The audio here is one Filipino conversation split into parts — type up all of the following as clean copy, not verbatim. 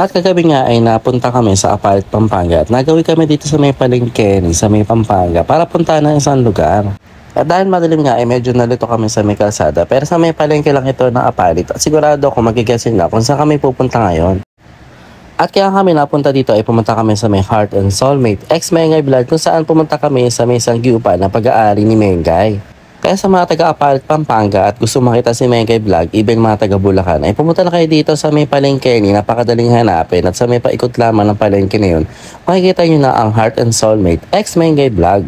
At kagabi nga ay napunta kami sa Apalit, Pampanga at nagawi kami dito sa may palengke sa may Pampanga para puntahan ng isang lugar. At dahil madilim nga ay medyo nalito kami sa may kalsada pero sa may palengke lang ito ng Apalit at sigurado ako magigasin na kung saan kami pupunta ngayon. At kaya kami napunta dito ay pumunta kami sa may Heart and Soulmate ex Mengay Vlog kung saan pumunta kami sa may sangyupan na pag-aari ni Mengay. Kaya sa mga taga-Apalit, Pampanga at gusto makita si Mengay Vlog, even mga taga-Bulacan, ay pumunta na kayo dito sa may palengke ni napakadaling hanapin at sa may paikot lamang ng palengke na yun, makikita nyo na ang Heart and Soulmate ex Mengay Vlog.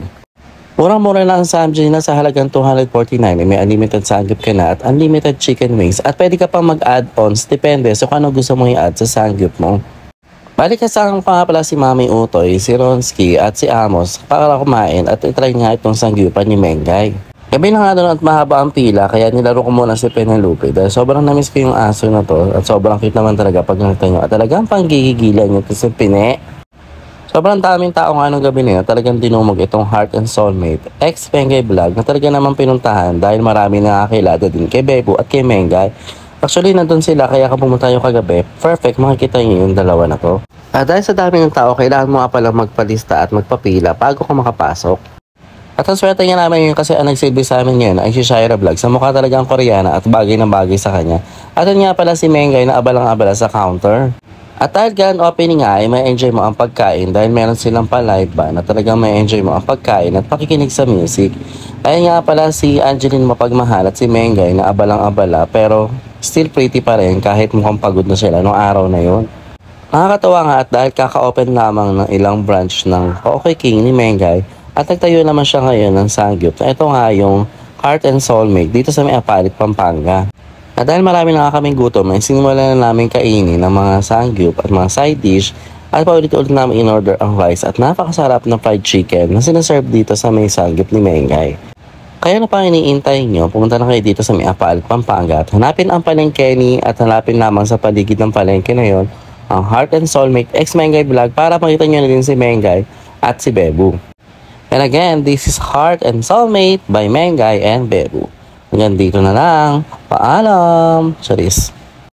Murang-mura lang sa Samjay na sa halagang 249 ay may unlimited sanggip ka na at unlimited chicken wings at pwede ka pang mag-add-ons depende sa kung ano gusto mong i-add sa sanggip mo. Balik kasama pa nga pala si Mami Utoy, si Ronski at si Amos para kumain at itry nga itong sanggupan ni Mengay. Gabi na nga doon at mahaba ang pila kaya nilaro ko muna si Penelope dahil sobrang namiss ko yung aso na to at sobrang cute naman talaga pag nakita nyo at talagang panggigigilan nyo kasi Pine. Sobrang daming tao nga nung gabi na yun talagang dinumog itong Heart and Soulmate ex Mengay Vlog na talaga naman pinuntahan dahil marami nakakilala din kay Bebo at kay Mengay. Actually nandun sila kaya kung pumunta yung kagabi, perfect makikita nyo yung dalawa na to. At dahil sa dami ng tao kailangan mo nga palang magpalista at magpapila bago ka makapasok. At ang swerte nga namin yun kasi ang nagsilbi sa amin ngayon ay si Shira Vlog sa mukha talagang Koreana at bagay na bagay sa kanya. At yun nga pala si Mengay na abalang-abala sa counter. At dahil grand opening nga ay may enjoy mo ang pagkain dahil meron silang pa-live band na talagang may enjoy mo ang pagkain at pakikinig sa music. Ayun nga pala si Angeline Mapagmahal at si Mengay na abalang-abala pero still pretty pa rin kahit mukhang pagod na sila noong araw na yun. Nakakatawa nga at dahil kaka-open lamang ng ilang branch ng Okay King ni Mengay at nagtayo naman siya ngayon ng sangyup na ito nga yung Heart and Soulmate dito sa may Apalit, Pampanga. At dahil marami na kaming gutom ay sinimulan na namin kainin ng mga sangyup at mga side dish at paulit-ulit namin in-order ang rice at napakasarap na fried chicken na sinaserve dito sa may sangyup ni Mengay. Kaya na pang iniintay nyo, pumunta na kayo dito sa may Apalit, Pampanga at hanapin ang palengke at hanapin lamang sa paligid ng palengke na yon ang Heart and Soulmate ex Mengay Vlog para makita nyo na din si Mengay at si Bebo. And again, this is Heart and Soulmate by Mengay and Bebo. Hanggang dito na lang. Paalam! Charis!